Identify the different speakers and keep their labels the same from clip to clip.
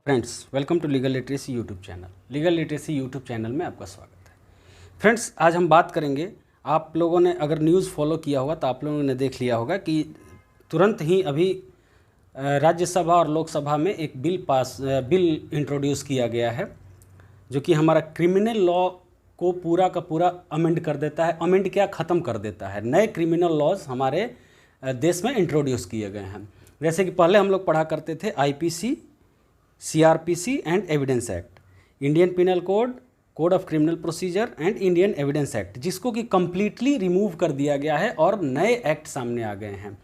Speaker 1: Friends, welcome to legal literacy YouTube channel. Legal literacy YouTube channel में आपका स्वागत है। फ्रेंड्स, आज हम बात करेंगे, आप लोगों ने अगर न्यूज़ फॉलो किया होगा तो आप लोगों ने देख लिया होगा कि तुरंत ही अभी राज्यसभा और लोकसभा में एक बिल इंट्रोड्यूस किया गया है जो कि हमारा क्रिमिनल लॉ को पूरा का पूरा अमेंड कर देता है। अमेंड क्या, ख़त्म कर देता है। नए क्रिमिनल लॉज हमारे देश में इंट्रोड्यूस किए गए हैं। जैसे कि पहले हम लोग पढ़ा करते थे IPC, CrPC and evidence act, Indian penal code, code of criminal procedure and Indian evidence act, जिसको कि कंप्लीटली रिमूव कर दिया गया है और नए एक्ट सामने आ गए हैं।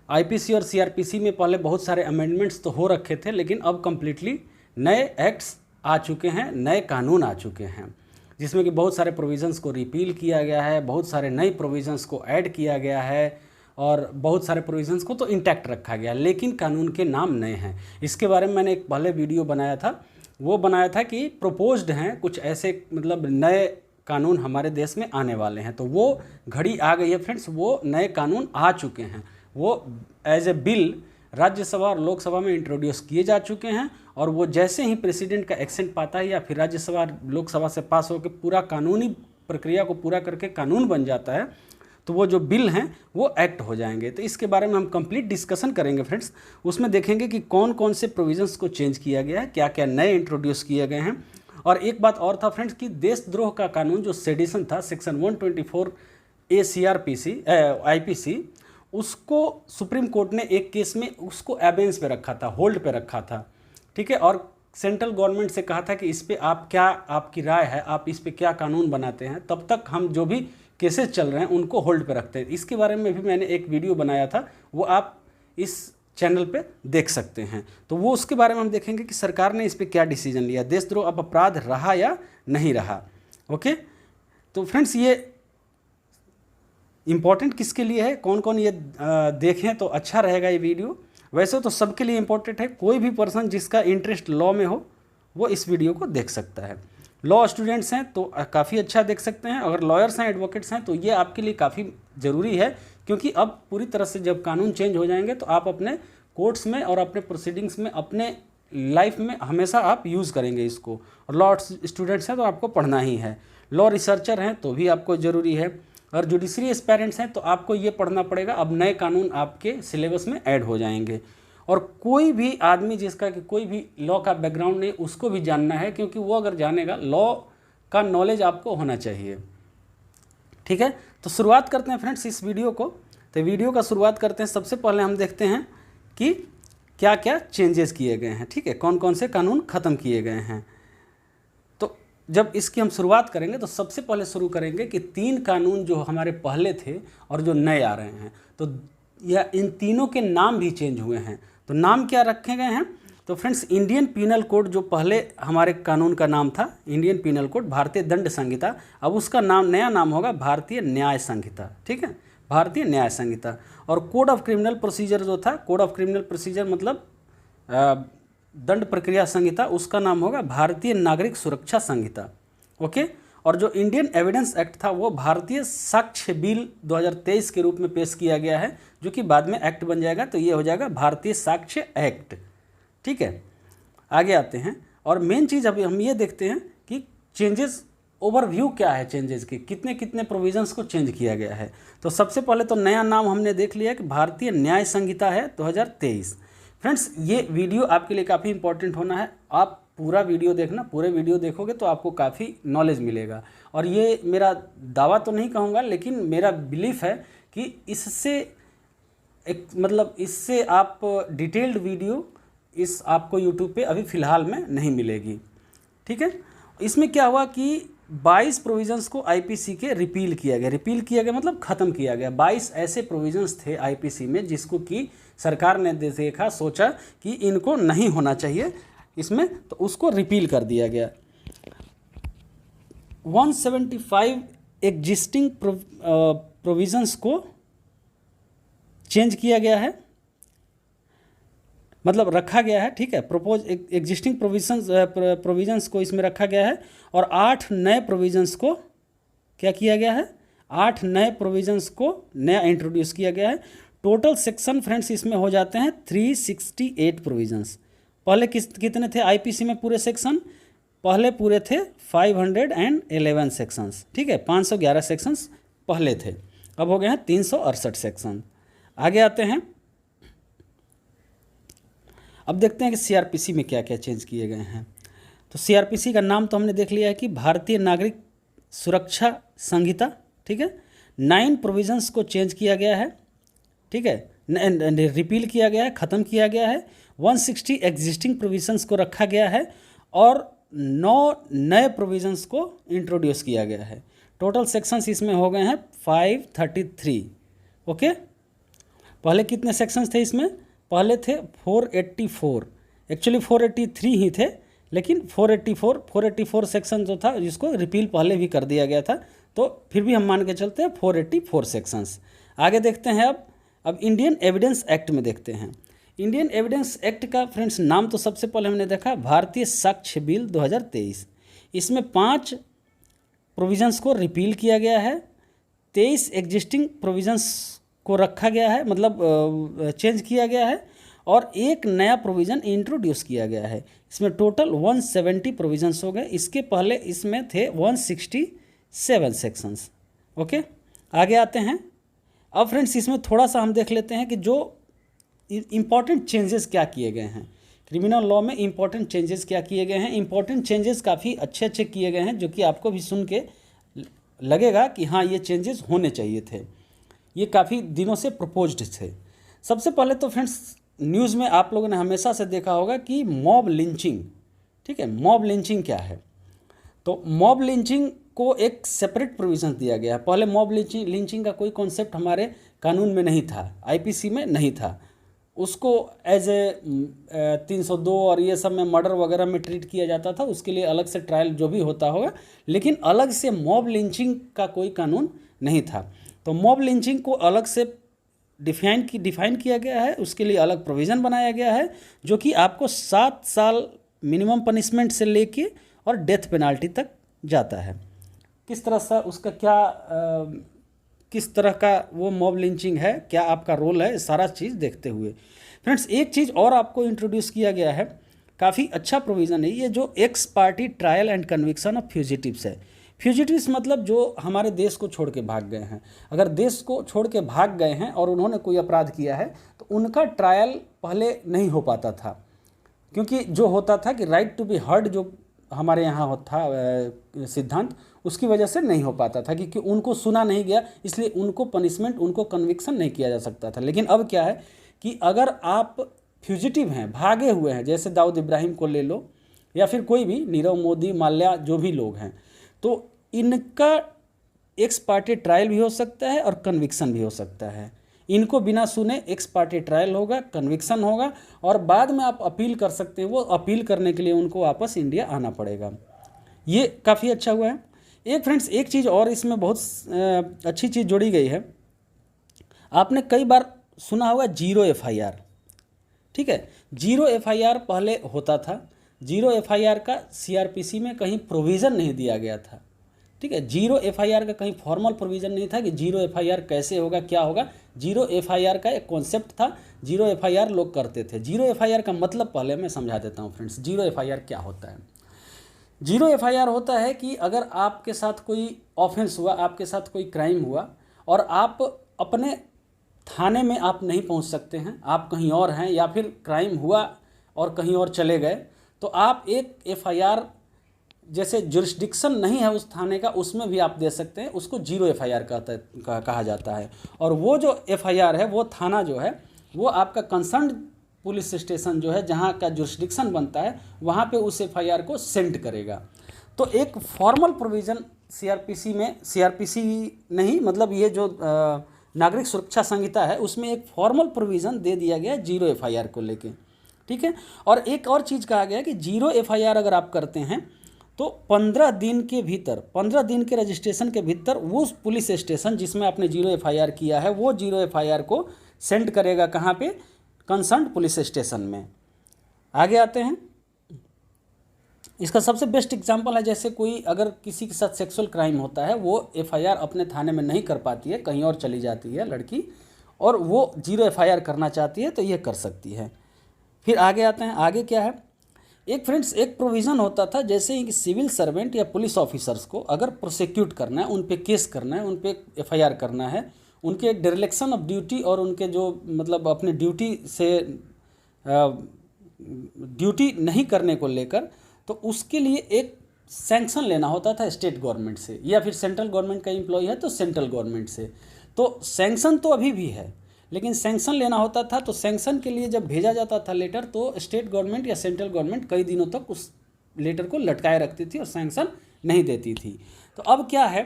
Speaker 1: आईपीसी और सीआरपीसी में पहले बहुत सारे अमेंडमेंट्स तो हो रखे थे, लेकिन अब कंप्लीटली नए एक्ट्स आ चुके हैं, नए कानून आ चुके हैं, जिसमें कि बहुत सारे प्रोविज़न्स को रिपील किया गया है, बहुत सारे नए प्रोविज़न्स को ऐड किया गया है और बहुत सारे प्रोविज़न्स को तो इंटैक्ट रखा गया, लेकिन कानून के नाम नए हैं। इसके बारे में मैंने एक पहले वीडियो बनाया था, वो बनाया था कि प्रोपोज्ड हैं कुछ ऐसे मतलब नए कानून हमारे देश में आने वाले हैं। तो वो घड़ी आ गई है फ्रेंड्स, वो नए कानून आ चुके हैं, वो एज ए बिल राज्यसभा और लोकसभा में इंट्रोड्यूस किए जा चुके हैं और वो जैसे ही प्रेसिडेंट का एक्सेंट पाता है या फिर राज्यसभा लोकसभा से पास होकर पूरा कानूनी प्रक्रिया को पूरा करके कानून बन जाता है, तो वो जो बिल हैं वो एक्ट हो जाएंगे। तो इसके बारे में हम कंप्लीट डिस्कशन करेंगे फ्रेंड्स। उसमें देखेंगे कि कौन कौन से प्रोविजंस को चेंज किया गया है, क्या क्या नए इंट्रोड्यूस किए गए हैं। और एक बात और था फ्रेंड्स कि देशद्रोह का कानून जो सेडिशन था, सेक्शन 124 ए सीआरपीसी आईपीसी, उसको सुप्रीम कोर्ट ने एक केस में उसको एबेंस पे रखा था, होल्ड पे रखा था, ठीक है। और सेंट्रल गवर्नमेंट से कहा था कि इस पे आप क्या, आपकी राय है, आप इस पे क्या कानून बनाते हैं, तब तक हम जो भी केसेस चल रहे हैं उनको होल्ड पे रखते हैं। इसके बारे में भी मैंने एक वीडियो बनाया था, वो आप इस चैनल पे देख सकते हैं। तो वो उसके बारे में हम देखेंगे कि सरकार ने इस पे क्या डिसीजन लिया, देशद्रोह अब अपराध रहा या नहीं रहा। ओके, तो फ्रेंड्स ये इम्पॉर्टेंट किसके लिए है, कौन कौन ये देखें तो अच्छा रहेगा ये वीडियो। वैसे तो सबके लिए इम्पोर्टेंट है, कोई भी पर्सन जिसका इंटरेस्ट लॉ में हो वो इस वीडियो को देख सकता है। लॉ स्टूडेंट्स हैं तो काफ़ी अच्छा देख सकते हैं, अगर लॉयर्स हैं, एडवोकेट्स हैं, तो ये आपके लिए काफ़ी ज़रूरी है, क्योंकि अब पूरी तरह से जब कानून चेंज हो जाएंगे तो आप अपने कोर्ट्स में और अपने प्रोसीडिंग्स में, अपने लाइफ में हमेशा आप यूज़ करेंगे इसको। और लॉ स्टूडेंट्स हैं तो आपको पढ़ना ही है, लॉ रिसर्चर हैं तो भी आपको ज़रूरी है, और जुडिशरी एस्पायरेंट्स हैं तो आपको ये पढ़ना पड़ेगा। अब नए कानून आपके सिलेबस में ऐड हो जाएंगे। और कोई भी आदमी जिसका कि कोई भी लॉ का बैकग्राउंड नहीं, उसको भी जानना है, क्योंकि वो अगर जानेगा, लॉ का नॉलेज आपको होना चाहिए, ठीक है। तो शुरुआत करते हैं फ्रेंड्स इस वीडियो को। तो वीडियो का शुरुआत करते हैं, सबसे पहले हम देखते हैं कि क्या क्या चेंजेस किए गए हैं, ठीक है, कौन कौन से कानून ख़त्म किए गए हैं। तो जब इसकी हम शुरुआत करेंगे तो सबसे पहले शुरू करेंगे कि 3 कानून जो हमारे पहले थे और जो नए आ रहे हैं, तो यह इन तीनों के नाम भी चेंज हुए हैं। तो नाम क्या रखे गए हैं, तो फ्रेंड्स इंडियन पिनल कोड जो पहले हमारे कानून का नाम था इंडियन पिनल कोड, भारतीय दंड संहिता, अब उसका नाम, नया नाम होगा भारतीय न्याय संहिता, ठीक है, भारतीय न्याय संहिता। और कोड ऑफ क्रिमिनल प्रोसीजर जो था, कोड ऑफ क्रिमिनल प्रोसीजर मतलब दंड प्रक्रिया संहिता, उसका नाम होगा भारतीय नागरिक सुरक्षा संहिता। ओके, और जो इंडियन एविडेंस एक्ट था वो भारतीय साक्ष्य बिल 2023 के रूप में पेश किया गया है, जो कि बाद में एक्ट बन जाएगा, तो ये हो जाएगा भारतीय साक्ष्य एक्ट, ठीक है। आगे आते हैं और मेन चीज़ अभी हम ये देखते हैं कि चेंजेस ओवरव्यू क्या है, चेंजेस के कितने कितने प्रोविजंस को चेंज किया गया है। तो सबसे पहले तो नया नाम हमने देख लिया कि भारतीय न्याय संहिता है 2023। फ्रेंड्स ये वीडियो आपके लिए काफ़ी इंपॉर्टेंट होना है, आप पूरा वीडियो देखना, पूरे वीडियो देखोगे तो आपको काफ़ी नॉलेज मिलेगा। और ये मेरा दावा तो नहीं कहूँगा, लेकिन मेरा बिलीफ है कि इससे एक मतलब इससे आप डिटेल्ड वीडियो इस आपको यूट्यूब पे अभी फ़िलहाल में नहीं मिलेगी, ठीक है। इसमें क्या हुआ कि 22 प्रोविजंस को आईपीसी के रिपील किया गया, रिपील किया गया मतलब ख़त्म किया गया। 22 ऐसे प्रोविजंस थे आईपीसी में जिसको कि सरकार ने देखा, सोचा कि इनको नहीं होना चाहिए इसमें, तो उसको रिपील कर दिया गया। 175 एग्जिस्टिंग प्रोविजंस को चेंज किया गया है, मतलब रखा गया है, ठीक है। प्रोपोज एग्जिस्टिंग प्रोविजंस को इसमें रखा गया है और 8 नए प्रोविजंस को क्या किया गया है, 8 नए प्रोविजंस को नया इंट्रोड्यूस किया गया है। टोटल सेक्शन फ्रेंड्स इसमें हो जाते हैं 368 प्रोविजंस, पहले कितने थे आईपीसी में पूरे सेक्शन? पहले पूरे थे 511 सेक्शंस, ठीक है, 511 सेक्शंस पहले थे, अब हो गए हैं 368 सेक्शन। आगे आते हैं, अब देखते हैं कि सीआरपीसी में क्या क्या चेंज किए गए हैं। तो सीआरपीसी का नाम तो हमने देख लिया है कि भारतीय नागरिक सुरक्षा संहिता, ठीक है। 9 प्रोविजंस को चेंज किया गया है, ठीक है, रिपील किया गया है, ख़त्म किया गया है। 160 एग्जिस्टिंग प्रोविजंस को रखा गया है और 9 नए प्रोविजंस को इंट्रोड्यूस किया गया है। टोटल सेक्शंस इसमें हो गए हैं 533। ओके, पहले कितने सेक्शंस थे इसमें? पहले थे 484, एक्चुअली 483 ही थे, लेकिन 484 सेक्शन जो था जिसको रिपील पहले भी कर दिया गया था, तो फिर भी हम मान के चलते हैं 484 सेक्शंस। आगे देखते हैं अब इंडियन एविडेंस एक्ट में देखते हैं। इंडियन एविडेंस एक्ट का फ्रेंड्स नाम तो सबसे पहले हमने देखा भारतीय साक्ष्य बिल 2023। इसमें 5 प्रोविजंस को रिपील किया गया है, 23 एग्जिस्टिंग प्रोविजंस को रखा गया है, मतलब चेंज किया गया है, और एक नया प्रोविज़न इंट्रोड्यूस किया गया है। इसमें टोटल 170 प्रोविजंस हो गए। इसके पहले इसमें थे 167 सेक्शंस। ओके, आगे आते हैं। अब फ्रेंड्स इसमें थोड़ा सा हम देख लेते हैं कि जो इम्पॉर्टेंट चेंजेस क्या किए गए हैं, क्रिमिनल लॉ में इम्पॉर्टेंट चेंजेस क्या किए गए हैं। इम्पॉर्टेंट चेंजेस काफ़ी अच्छे अच्छे किए गए हैं, जो कि आपको भी सुन के लगेगा कि हाँ ये चेंजेस होने चाहिए थे, ये काफ़ी दिनों से प्रपोज्ड थे। सबसे पहले तो फ्रेंड्स न्यूज़ में आप लोगों ने हमेशा से देखा होगा कि मॉब लिंचिंग, ठीक है, मॉब लिंचिंग क्या है? तो मॉब लिंचिंग को एक सेपरेट प्रोविज़न दिया गया है। पहले मॉब लिंचिंग का कोई कॉन्सेप्ट हमारे कानून में नहीं था, आईपीसी में नहीं था। उसको एज ए 302 और ये सब में मर्डर वगैरह में ट्रीट किया जाता था, उसके लिए अलग से ट्रायल जो भी होता होगा, लेकिन अलग से मॉब लिंचिंग का कोई कानून नहीं था। तो मॉब लिंचिंग को अलग से डिफाइन किया गया है, उसके लिए अलग प्रोविज़न बनाया गया है, जो कि आपको 7 साल मिनिमम पनिशमेंट से लेके और डेथ पेनाल्टी तक जाता है। किस तरह से उसका किस तरह का वो मॉब लिंचिंग है, क्या आपका रोल है, सारा चीज़ देखते हुए फ्रेंड्स एक चीज़ और आपको इंट्रोड्यूस किया गया है, काफ़ी अच्छा प्रोविज़न है ये, जो x party trial and conviction of fugitives है। फ्यूजिटिव्स मतलब जो हमारे देश को छोड़ के भाग गए हैं। अगर देश को छोड़ के भाग गए हैं और उन्होंने कोई अपराध किया है तो उनका ट्रायल पहले नहीं हो पाता था, क्योंकि जो होता था कि राइट टू बी हर्ड जो हमारे यहाँ था सिद्धांत, उसकी वजह से नहीं हो पाता था, क्योंकि उनको सुना नहीं गया, इसलिए उनको पनिशमेंट, उनको कन्विक्शन नहीं किया जा सकता था। लेकिन अब क्या है कि अगर आप फ्यूजिटिव हैं, भागे हुए हैं, जैसे दाऊद इब्राहिम को ले लो या फिर कोई भी नीरव मोदी, माल्या, जो भी लोग हैं, तो इनका एक्स पार्टी ट्रायल भी हो सकता है और कन्विक्शन भी हो सकता है। इनको बिना सुने एक्स पार्टी ट्रायल होगा, कन्विक्शन होगा, और बाद में आप अपील कर सकते हैं। वो अपील करने के लिए उनको वापस इंडिया आना पड़ेगा। ये काफ़ी अच्छा हुआ है। एक फ्रेंड्स एक चीज़ और इसमें बहुत अच्छी चीज़ जोड़ी गई है। आपने कई बार सुना होगा 0 FIR, ठीक है। 0 FIR पहले होता था। 0 FIR का CRPC में कहीं प्रोविज़न नहीं दिया गया था, ठीक है। 0 FIR का कहीं फॉर्मल प्रोविज़न नहीं था कि 0 FIR कैसे होगा, क्या होगा। 0 FIR का एक कॉन्सेप्ट था, 0 FIR लोग करते थे। 0 FIR का मतलब पहले मैं समझा देता हूँ फ्रेंड्स। 0 FIR क्या होता है? 0 FIR होता है कि अगर आपके साथ कोई ऑफेंस हुआ, आपके साथ कोई क्राइम हुआ और आप अपने थाने में आप नहीं पहुंच सकते हैं, आप कहीं और हैं, या फिर क्राइम हुआ और कहीं और चले गए, तो आप एक FIR, जैसे जुरिस्डिक्शन नहीं है उस थाने का, उसमें भी आप दे सकते हैं। उसको 0 FIR कहा जाता है। और वो जो FIR है, वो थाना जो है, वो आपका कंसर्न पुलिस स्टेशन जो है, जहाँ का जुरिस्डिक्शन बनता है, वहाँ पे उस FIR को सेंड करेगा। तो एक फॉर्मल प्रोविज़न CRPC में, CRPC नहीं, मतलब ये जो नागरिक सुरक्षा संहिता है, उसमें एक फॉर्मल प्रोविज़न दे दिया गया 0 FIR को लेके, ठीक है। और एक और चीज़ कहा गया कि 0 FIR अगर आप करते हैं तो 15 दिन के भीतर, 15 दिन के रजिस्ट्रेशन के भीतर, वो पुलिस स्टेशन जिसमें आपने 0 FIR किया है, वो 0 FIR को सेंड करेगा कहाँ पे? कंसर्न पुलिस स्टेशन में। आगे आते हैं। इसका सबसे बेस्ट एग्जांपल है, जैसे कोई अगर किसी के साथ सेक्सुअल क्राइम होता है, वो FIR अपने थाने में नहीं कर पाती है, कहीं और चली जाती है लड़की, और वो 0 FIR करना चाहती है तो ये कर सकती है। फिर आगे आते हैं, आगे क्या है, एक फ्रेंड्स एक प्रोविज़न होता था जैसे कि सिविल सर्वेंट या पुलिस ऑफिसर्स को अगर प्रोसिक्यूट करना है, उन पे केस करना है, उन पे एफआईआर करना है, उनके डिरेक्शन ऑफ ड्यूटी और उनके जो मतलब अपने ड्यूटी से ड्यूटी नहीं करने को लेकर, तो उसके लिए एक सैंक्शन लेना होता था स्टेट गवर्नमेंट से, या फिर सेंट्रल गवर्नमेंट का एम्प्लॉय है तो सेंट्रल गवर्नमेंट से। तो सैंक्शन तो अभी भी है, लेकिन सैंक्शन लेना होता था तो सैंक्शन के लिए जब भेजा जाता था लेटर, तो स्टेट गवर्नमेंट या सेंट्रल गवर्नमेंट कई दिनों तक उस लेटर को लटकाए रखती थी और सैंक्शन नहीं देती थी। तो अब क्या है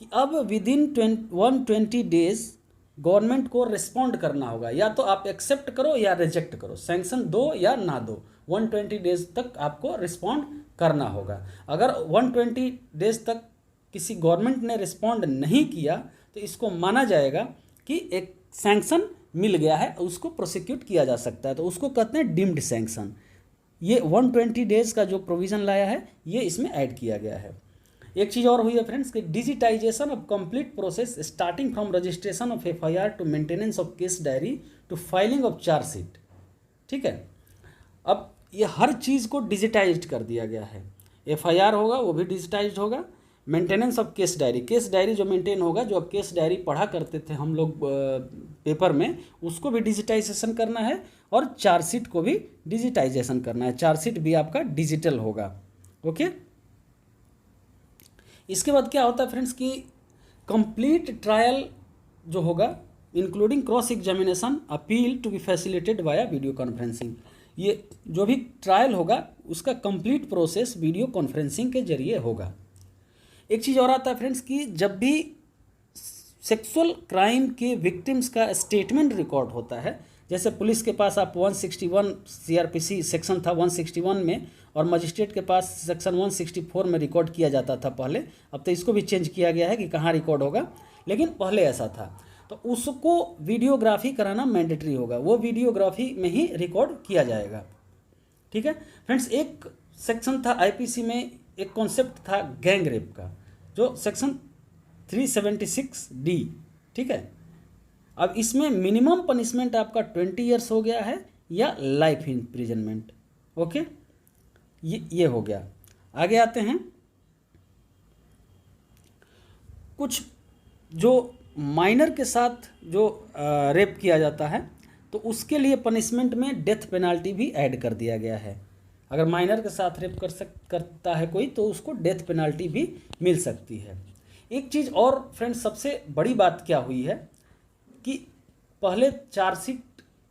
Speaker 1: कि अब विदिन 120 डेज गवर्नमेंट को रिस्पॉन्ड करना होगा, या तो आप एक्सेप्ट करो या रिजेक्ट करो, सैंक्शन दो या ना दो, 120 डेज तक आपको रिस्पॉन्ड करना होगा। अगर 120 डेज तक किसी गवर्नमेंट ने रिस्पॉन्ड नहीं किया तो इसको माना जाएगा कि एक सैंक्शन मिल गया है, उसको प्रोसिक्यूट किया जा सकता है, तो उसको कहते हैं डीम्ड सैंक्शन। ये 120 डेज का जो प्रोविज़न लाया है ये इसमें ऐड किया गया है। एक चीज़ और हुई है फ्रेंड्स कि digitization of complete process starting from registration of FIR to maintenance of case diary to filing of chargesheet. ठीक है, अब ये हर चीज़ को डिजिटाइज्ड कर दिया गया है। एफआईआर होगा वो भी डिजिटाइज्ड होगा, maintenance of case diary, case diary जो मेंटेन होगा, जो अब केस डायरी पढ़ा करते थे हम लोग पेपर में, उसको भी डिजिटाइजेशन करना है, और चार्जशीट को भी डिजिटाइजेशन करना है, चार्जशीट भी आपका डिजिटल होगा। ओके, इसके बाद क्या होता है फ्रेंड्स कि कंप्लीट ट्रायल जो होगा including cross examination appeal to be facilitated via video conferencing. ये जो भी ट्रायल होगा उसका कंप्लीट प्रोसेस वीडियो कॉन्फ्रेंसिंग के जरिए होगा। एक चीज़ और आता है फ्रेंड्स कि जब भी सेक्सुअल क्राइम के विक्टिम्स का स्टेटमेंट रिकॉर्ड होता है, जैसे पुलिस के पास आप 161 सीआरपीसी सेक्शन था 161 में, और मजिस्ट्रेट के पास सेक्शन 164 में रिकॉर्ड किया जाता था पहले, अब तो इसको भी चेंज किया गया है कि कहाँ रिकॉर्ड होगा, लेकिन पहले ऐसा था, तो उसको वीडियोग्राफी कराना मैंडेटरी होगा, वो वीडियोग्राफी में ही रिकॉर्ड किया जाएगा। ठीक है फ्रेंड्स, एक सेक्शन था आईपीसी में, एक कॉन्सेप्ट था गैंग रेप का, जो सेक्शन 376D। ठीक है, अब इसमें मिनिमम पनिशमेंट आपका 20 ईयर्स हो गया है या लाइफ इम्प्रिजनमेंट। ओके, ये हो गया। आगे आते हैं, कुछ जो माइनर के साथ जो रेप किया जाता है तो उसके लिए पनिशमेंट में डेथ पेनाल्टी भी ऐड कर दिया गया है। अगर माइनर के साथ रेप करता है कोई तो उसको डेथ पेनाल्टी भी मिल सकती है। एक चीज़ और फ्रेंड्स, सबसे बड़ी बात क्या हुई है कि पहले चार्जशीट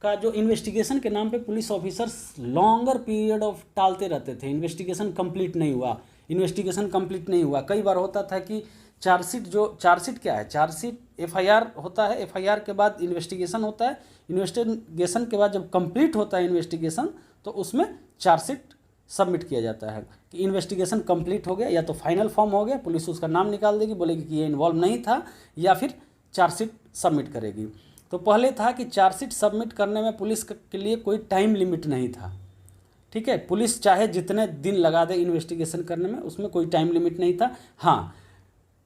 Speaker 1: का जो इन्वेस्टिगेशन के नाम पे police officers longer period of टालते रहते थे, इन्वेस्टिगेशन कंप्लीट नहीं हुआ। कई बार होता था कि चार्जशीट क्या है, चार्जशीट एफआईआर होता है, एफआईआर के बाद इन्वेस्टिगेशन होता है, इन्वेस्टिगेशन के बाद जब कंप्लीट होता है इन्वेस्टिगेशन तो उसमें चार्जशीट सबमिट किया जाता है कि इन्वेस्टिगेशन कंप्लीट हो गया, या तो फाइनल फॉर्म हो गया, पुलिस उसका नाम निकाल देगी, बोलेगी कि ये इन्वॉल्व नहीं था, या फिर चार्जशीट सबमिट करेगी। तो पहले था कि चार्जशीट सबमिट करने में पुलिस के लिए कोई टाइम लिमिट नहीं था। ठीक है, पुलिस चाहे जितने दिन लगा दे इन्वेस्टिगेशन करने में, उसमें कोई टाइम लिमिट नहीं था। हाँ,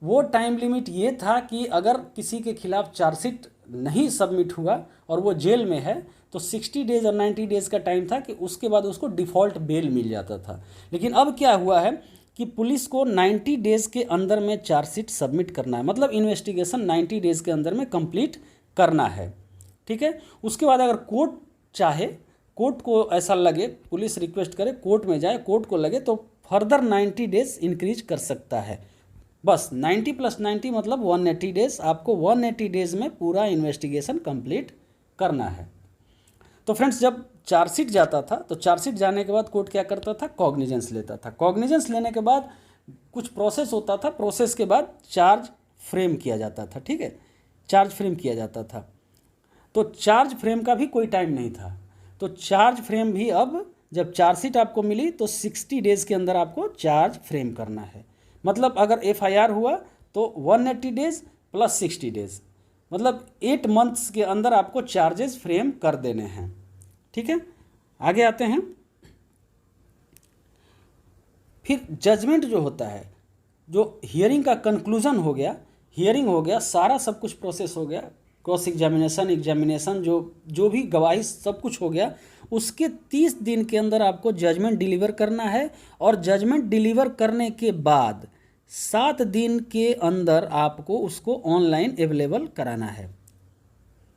Speaker 1: वो टाइम लिमिट ये था कि अगर किसी के खिलाफ चार्जशीट नहीं सबमिट हुआ और वो जेल में है तो 60 डेज और 90 डेज का टाइम था कि उसके बाद उसको डिफ़ॉल्ट बेल मिल जाता था। लेकिन अब क्या हुआ है कि पुलिस को 90 डेज के अंदर में चार्जशीट सबमिट करना है, मतलब इन्वेस्टिगेशन 90 डेज के अंदर में कंप्लीट करना है। ठीक है, उसके बाद अगर कोर्ट चाहे, कोर्ट को ऐसा लगे, पुलिस रिक्वेस्ट करे, कोर्ट में जाए, कोर्ट को लगे तो फर्दर 90 डेज इंक्रीज कर सकता है। बस 90 + 90 मतलब 180 डेज, आपको 180 डेज में पूरा इन्वेस्टिगेशन कंप्लीट करना है। तो फ्रेंड्स, जब चार्जशीट जाता था तो चार्जशीट जाने के बाद कोर्ट क्या करता था, कॉग्निजेंस लेता था। कॉग्निजेंस लेने के बाद कुछ प्रोसेस होता था, प्रोसेस के बाद चार्ज फ्रेम किया जाता था। ठीक है, चार्ज फ्रेम किया जाता था। तो चार्ज फ्रेम का भी कोई टाइम नहीं था, तो चार्ज फ्रेम भी अब जब चार्जशीट आपको मिली तो 60 डेज के अंदर आपको चार्ज फ्रेम करना है। मतलब अगर एफआईआर हुआ तो 180 डेज + 60 डेज, मतलब 8 मंथ्स के अंदर आपको चार्जेस फ्रेम कर देने हैं। ठीक है, आगे आते हैं। फिर जजमेंट जो होता है, जो हियरिंग का कंक्लूजन हो गया, हियरिंग हो गया, सारा सब कुछ प्रोसेस हो गया, क्रॉस एग्जामिनेशन, जो भी गवाही सब कुछ हो गया, उसके 30 दिन के अंदर आपको जजमेंट डिलीवर करना है, और जजमेंट डिलीवर करने के बाद 7 दिन के अंदर आपको उसको ऑनलाइन अवेलेबल कराना है।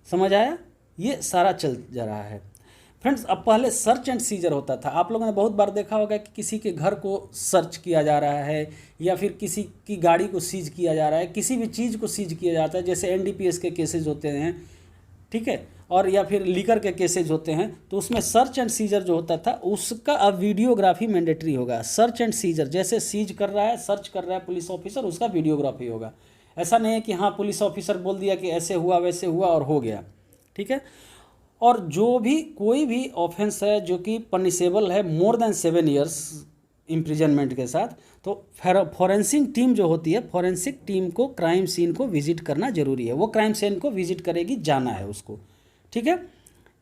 Speaker 1: समझ आया? ये सारा चल जा रहा है फ्रेंड्स। अब पहले सर्च एंड सीजर होता था, आप लोगों ने बहुत बार देखा होगा कि किसी के घर को सर्च किया जा रहा है, या फिर किसी की गाड़ी को सीज किया जा रहा है, किसी भी चीज़ को सीज किया जाता है, जैसे एनडीपीएस के केसेज होते हैं, ठीक है, और या फिर लीकर के केसेज होते हैं, तो उसमें सर्च एंड सीजर जो होता था उसका अब वीडियोग्राफी मैंडेटरी होगा। सर्च एंड सीजर, जैसे सीज कर रहा है, सर्च कर रहा है पुलिस ऑफिसर, उसका वीडियोग्राफी होगा। ऐसा नहीं है कि हाँ पुलिस ऑफिसर बोल दिया कि ऐसे हुआ वैसे हुआ और हो गया, ठीक है। और जो भी कोई भी ऑफेंस है जो कि पनिशेबल है मोर देन 7 ईयर्स इम्प्रिजनमेंट के साथ, तो फॉरेंसिक टीम जो होती है, फॉरेंसिक टीम को क्राइम सीन को विजिट करना जरूरी है। वो क्राइम सीन को विजिट करेगी, जाना है उसको, ठीक है।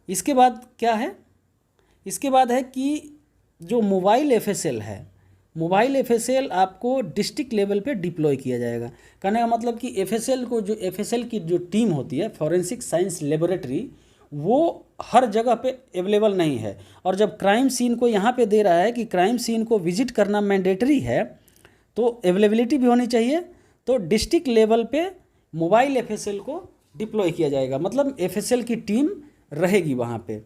Speaker 1: इसके बाद क्या है? इसके बाद है कि जो मोबाइल एफएसएल है, मोबाइल एफएसएल आपको डिस्ट्रिक्ट लेवल पे डिप्लॉय किया जाएगा। कहने का मतलब कि एफएसएल को, जो एफएसएल की जो टीम होती है, फॉरेंसिक साइंस लेबोरेटरी, वो हर जगह पे अवेलेबल नहीं है। और जब क्राइम सीन को यहाँ पे दे रहा है कि क्राइम सीन को विजिट करना मैंडेटरी है, तो अवेलेबिलिटी भी होनी चाहिए। तो डिस्ट्रिक्ट लेवल पे मोबाइल एफएसएल को डिप्लॉय किया जाएगा, मतलब एफएसएल की टीम रहेगी वहाँ पे,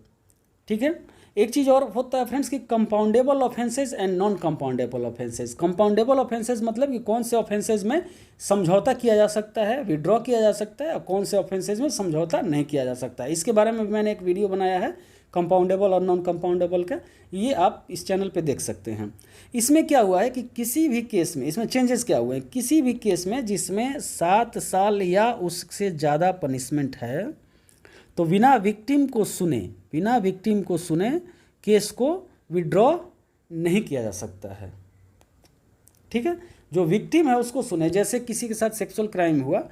Speaker 1: ठीक है। एक चीज़ और होता है फ्रेंड्स कि compoundable offences and non compoundable offences. Compoundable offences मतलब कि कौन से ऑफेंसेस में समझौता किया जा सकता है, विड्रॉ किया जा सकता है, और कौन से ऑफेंसेस में समझौता नहीं किया जा सकता है। इसके बारे में मैंने एक वीडियो बनाया है कंपाउंडेबल और नॉन कंपाउंडेबल का, ये आप इस चैनल पे देख सकते हैं। इसमें क्या हुआ है कि किसी भी केस में, इसमें चेंजेस क्या हुए हैं, किसी भी केस में जिसमें 7 साल या उससे ज़्यादा पनिशमेंट है, तो बिना विक्टिम को सुने केस को विड्रॉ नहीं किया जा सकता है, ठीक है। जो विक्टिम है उसको सुने, जैसे किसी के साथ सेक्सुअल क्राइम हुआ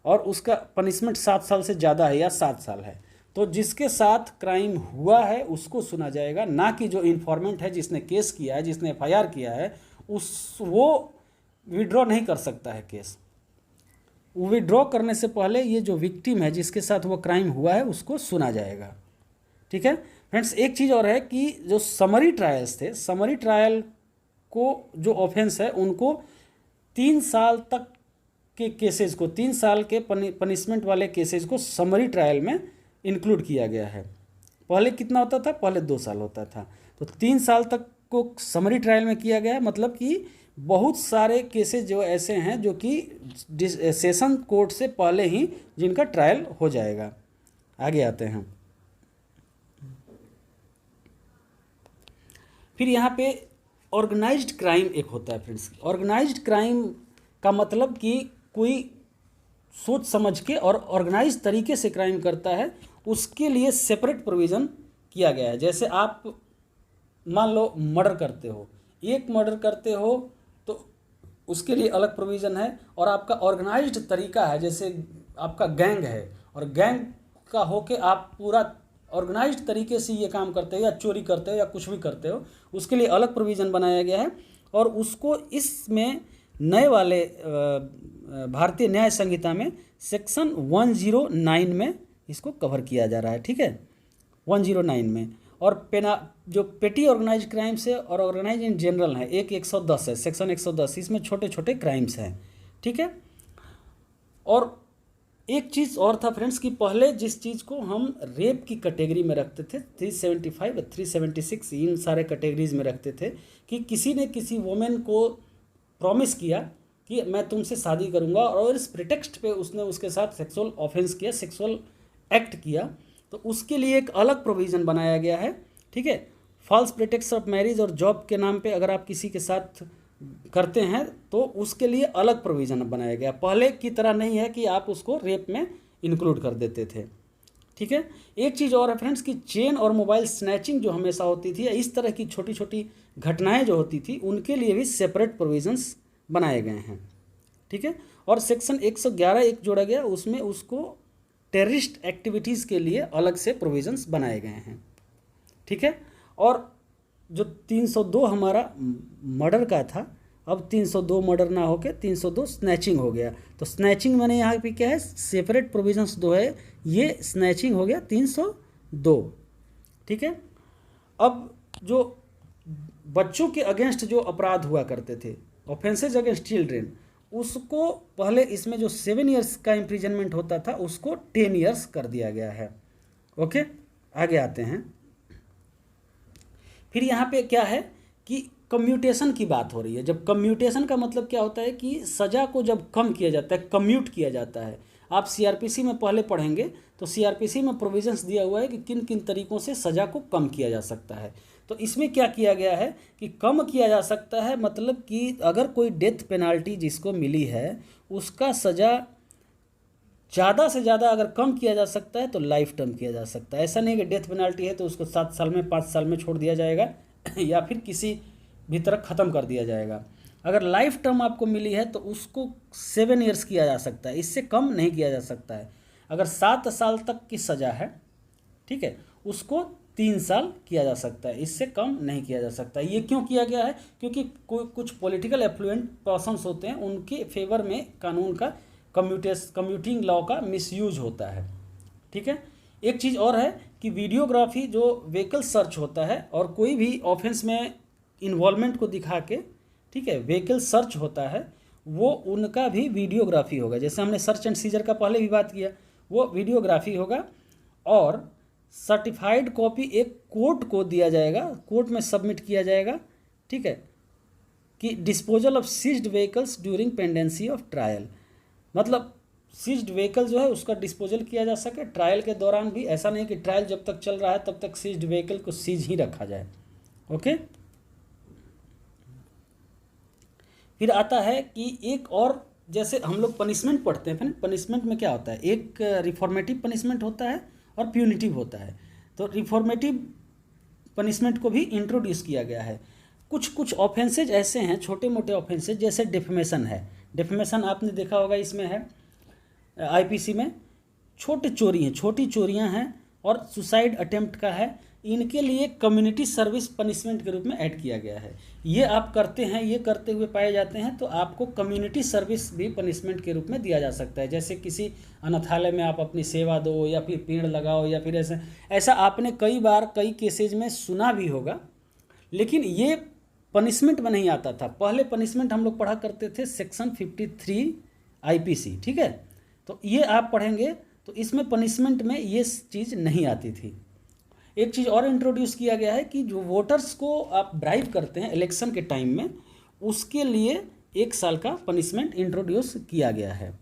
Speaker 1: और उसका पनिशमेंट 7 साल से ज़्यादा है या 7 साल है, तो जिसके साथ क्राइम हुआ है उसको सुना जाएगा, ना कि जो इन्फॉर्मेंट है, जिसने केस किया है, जिसने एफआईआर किया है, वो विड्रॉ नहीं कर सकता है केस। विड्रॉ करने से पहले ये जो विक्टिम है, जिसके साथ वो क्राइम हुआ है, उसको सुना जाएगा, ठीक है फ्रेंड्स। एक चीज़ और है कि जो समरी ट्रायल्स थे, समरी ट्रायल को जो ऑफेंस है उनको 3 साल तक के केसेस को, 3 साल के पनिशमेंट वाले केसेस को समरी ट्रायल में इंक्लूड किया गया है। पहले कितना होता था? पहले 2 साल होता था, तो 3 साल तक को समरी ट्रायल में किया गया है। मतलब कि बहुत सारे केसेस जो ऐसे हैं जो कि सेशन कोर्ट से पहले ही जिनका ट्रायल हो जाएगा। आगे आते हैं, फिर यहाँ पे ऑर्गेनाइज्ड क्राइम एक होता है फ्रेंड्स। ऑर्गेनाइज्ड क्राइम का मतलब कि कोई सोच समझ के और ऑर्गेनाइज तरीके से क्राइम करता है, उसके लिए सेपरेट प्रोविज़न किया गया है। जैसे आप मान लो मर्डर करते हो, एक मर्डर करते हो तो उसके लिए अलग प्रोविज़न है, और आपका ऑर्गेनाइज्ड तरीका है, जैसे आपका गैंग है और गैंग का होके आप पूरा ऑर्गेनाइज्ड तरीके से ये काम करते हो, या चोरी करते हो, या कुछ भी करते हो, उसके लिए अलग प्रोविज़न बनाया गया है। और उसको इसमें नए वाले भारतीय न्याय संहिता में सेक्शन 109 में इसको कवर किया जा रहा है, ठीक है, 109 में। और जो पेटी ऑर्गेनाइज क्राइम्स है और ऑर्गेनाइज इन जनरल है, 110 है, सेक्शन 110, इसमें छोटे छोटे क्राइम्स हैं, ठीक है। और एक चीज़ और था फ्रेंड्स कि पहले जिस चीज़ को हम रेप की कैटेगरी में रखते थे, 375 376 इन सारे कैटेगरीज में रखते थे, कि किसी ने किसी वुमेन को प्रॉमिस किया कि मैं तुमसे शादी करूंगा, और इस प्रिटेक्स्ट पे उसने उसके साथ सेक्सुअल ऑफेंस किया, सेक्सुअल एक्ट किया, तो उसके लिए एक अलग प्रोविज़न बनाया गया है, ठीक है। फॉल्स प्रिटेक्स्ट ऑफ मैरिज और जॉब के नाम पे अगर आप किसी के साथ करते हैं तो उसके लिए अलग प्रोविज़न बनाया गया। पहले की तरह नहीं है कि आप उसको रेप में इंक्लूड कर देते थे, ठीक है। एक चीज़ और है फ्रेंड्स कि चेन और मोबाइल स्नैचिंग जो हमेशा होती थी, इस तरह की छोटी छोटी घटनाएं जो होती थी, उनके लिए भी सेपरेट प्रोविजंस बनाए गए हैं, ठीक है। और सेक्शन 111 एक जोड़ा गया, उसमें उसको टेररिस्ट एक्टिविटीज़ के लिए अलग से प्रोविजंस बनाए गए हैं, ठीक है। और जो 302 हमारा मर्डर का था, अब 302 मर्डर ना होके 302 स्नैचिंग हो गया। तो स्नैचिंग मैंने यहाँ पे क्या है, सेपरेट प्रोविजंस 2 है, ये स्नैचिंग हो गया 302, ठीक है। अब जो बच्चों के अगेंस्ट जो अपराध हुआ करते थे, ऑफेंसेज अगेंस्ट चिल्ड्रेन, उसको पहले इसमें जो 7 ईयर्स का इम्प्रिजनमेंट होता था उसको 10 ईयर्स कर दिया गया है। ओके, आगे आते हैं। फिर यहाँ पे क्या है कि कम्यूटेशन की बात हो रही है। जब कम्यूटेशन का मतलब क्या होता है कि सज़ा को जब कम किया जाता है, कम्यूट किया जाता है। आप सीआरपीसी में पहले पढ़ेंगे तो सीआरपीसी में प्रोविजंस दिया हुआ है कि किन किन तरीक़ों से सज़ा को कम किया जा सकता है। तो इसमें क्या किया गया है कि कम किया जा सकता है, मतलब कि अगर कोई डेथ पेनाल्टी जिसको मिली है उसका सज़ा ज़्यादा से ज़्यादा अगर कम किया जा सकता है तो लाइफ टर्म किया जा सकता है। ऐसा नहीं कि डेथ पेनाल्टी है तो उसको 7 साल में 5 साल में छोड़ दिया जाएगा या फिर किसी भी तरह ख़त्म कर दिया जाएगा। अगर लाइफ टर्म आपको मिली है तो उसको 7 ईयर्स किया जा सकता है, इससे कम नहीं किया जा सकता है। अगर 7 साल तक की सज़ा है, ठीक है, उसको 3 साल किया जा सकता है, इससे कम नहीं किया जा सकता। ये क्यों किया गया है? क्योंकि कुछ पॉलिटिकल एफ्लुएंट पर्सन्स होते हैं, उनके फेवर में कानून का कम्यूटिंग लॉ का मिसयूज होता है। ठीक है, एक चीज़ और है कि वीडियोग्राफी जो व्हीकल सर्च होता है और कोई भी ऑफेंस में इन्वॉल्वमेंट को दिखा के, ठीक है, व्हीकल सर्च होता है, वो उनका भी वीडियोग्राफी होगा। जैसे हमने सर्च एंड सीजर का पहले भी बात किया, वो वीडियोग्राफी होगा। और सर्टिफाइड कॉपी एक कोर्ट को दिया जाएगा, कोर्ट में सबमिट किया जाएगा, ठीक है, कि disposal of seized vehicles during pendency of trial. मतलब सीज्ड व्हीकल जो है उसका डिस्पोजल किया जा सके ट्रायल के दौरान भी। ऐसा नहीं कि ट्रायल जब तक चल रहा है तब तक सीज्ड व्हीकल को सीज ही रखा जाए। ओके, फिर आता है कि एक और, जैसे हम लोग पनिशमेंट पढ़ते हैं, पनिशमेंट में क्या होता है, एक रिफॉर्मेटिव पनिशमेंट होता है और प्यूनिटिव होता है। तो रिफॉर्मेटिव पनिशमेंट को भी इंट्रोड्यूस किया गया है। कुछ ऑफेंसेज ऐसे हैं, छोटे मोटे ऑफेंसेज, जैसे डिफेमेशन है। डिफेमेशन आपने देखा होगा, इसमें है आईपीसी में छोटी चोरियां हैं और सुसाइड अटेम्प्ट का है। इनके लिए कम्युनिटी सर्विस पनिशमेंट के रूप में ऐड किया गया है। ये आप करते हैं, ये करते हुए पाए जाते हैं तो आपको कम्युनिटी सर्विस भी पनिशमेंट के रूप में दिया जा सकता है। जैसे किसी अनाथालय में आप अपनी सेवा दो या फिर पेड़ लगाओ या फिर ऐसा आपने कई बार कई केसेज में सुना भी होगा, लेकिन ये पनिशमेंट में नहीं आता था। पहले पनिशमेंट हम लोग पढ़ा करते थे सेक्शन 53 आईपीसी, ठीक है, तो ये आप पढ़ेंगे तो इसमें पनिशमेंट में ये चीज़ नहीं आती थी। एक चीज़ और इंट्रोड्यूस किया गया है कि जो वोटर्स को आप ब्राइब करते हैं इलेक्शन के टाइम में, उसके लिए 1 साल का पनिशमेंट इंट्रोड्यूस किया गया है।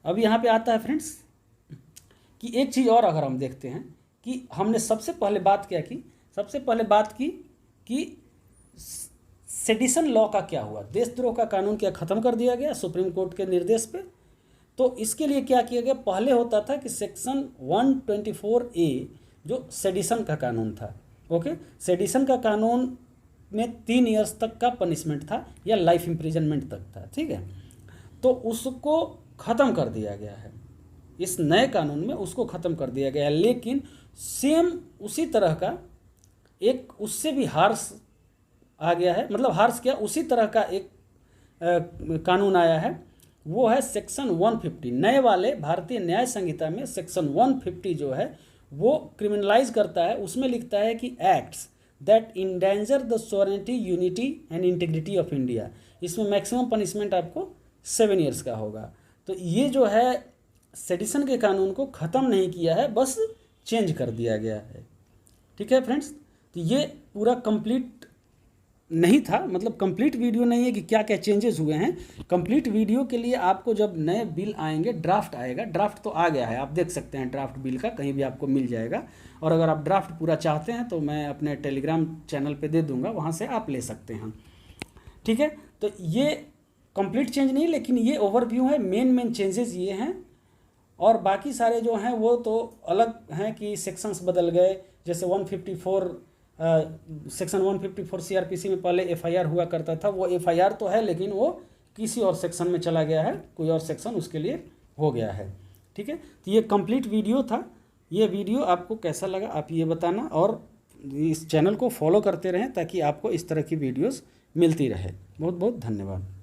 Speaker 1: अब यहाँ पे आता है फ्रेंड्स कि एक चीज़ और अगर हम देखते हैं कि हमने सबसे पहले बात की कि सेडिशन लॉ का क्या हुआ, देशद्रोह का कानून क्या ख़त्म कर दिया गया सुप्रीम कोर्ट के निर्देश पे। तो इसके लिए क्या किया गया, पहले होता था कि सेक्शन 124A जो सेडिशन का कानून था, ओके, सेडिशन का कानून में 3 ईयर्स तक का पनिशमेंट था या लाइफ इम्प्रिजनमेंट तक था, ठीक है, तो उसको ख़त्म कर दिया गया है। इस नए कानून में उसको ख़त्म कर दिया गया है, लेकिन सेम उसी तरह का एक उससे भी हार्श आ गया है, मतलब हार्श क्या, उसी तरह का एक कानून आया है, वो है सेक्शन 150। नए वाले भारतीय न्याय संहिता में सेक्शन 150 जो है वो क्रिमिनलाइज करता है। उसमें लिखता है कि acts that endanger the sovereignty, unity and integrity of India. इसमें मैक्सिमम पनिशमेंट आपको 7 ईयर्स का होगा। तो ये जो है सेडिशन के कानून को ख़त्म नहीं किया है, बस चेंज कर दिया गया है। ठीक है फ्रेंड्स, तो ये पूरा कंप्लीट नहीं था, मतलब कंप्लीट वीडियो नहीं है कि क्या क्या चेंजेस हुए हैं। कंप्लीट वीडियो के लिए आपको जब नए बिल आएंगे, ड्राफ्ट आएगा, ड्राफ्ट तो आ गया है, आप देख सकते हैं ड्राफ्ट बिल का, कहीं भी आपको मिल जाएगा। और अगर आप ड्राफ्ट पूरा चाहते हैं तो मैं अपने टेलीग्राम चैनल पे दे दूंगा, वहाँ से आप ले सकते हैं। ठीक है, तो ये कंप्लीट चेंज नहीं, लेकिन ये ओवरव्यू है, मेन चेंजेस ये हैं। और बाकी सारे जो हैं वो तो अलग हैं कि सेक्शंस बदल गए। जैसे 154 सेक्शन 154 सीआरपीसी में पहले एफआईआर हुआ करता था, वो एफआईआर तो है लेकिन वो किसी और सेक्शन में चला गया है, कोई और सेक्शन उसके लिए हो गया है। ठीक है, तो ये कंप्लीट वीडियो था। ये वीडियो आपको कैसा लगा आप ये बताना, और इस चैनल को फॉलो करते रहें ताकि आपको इस तरह की वीडियोस मिलती रहे। बहुत बहुत धन्यवाद।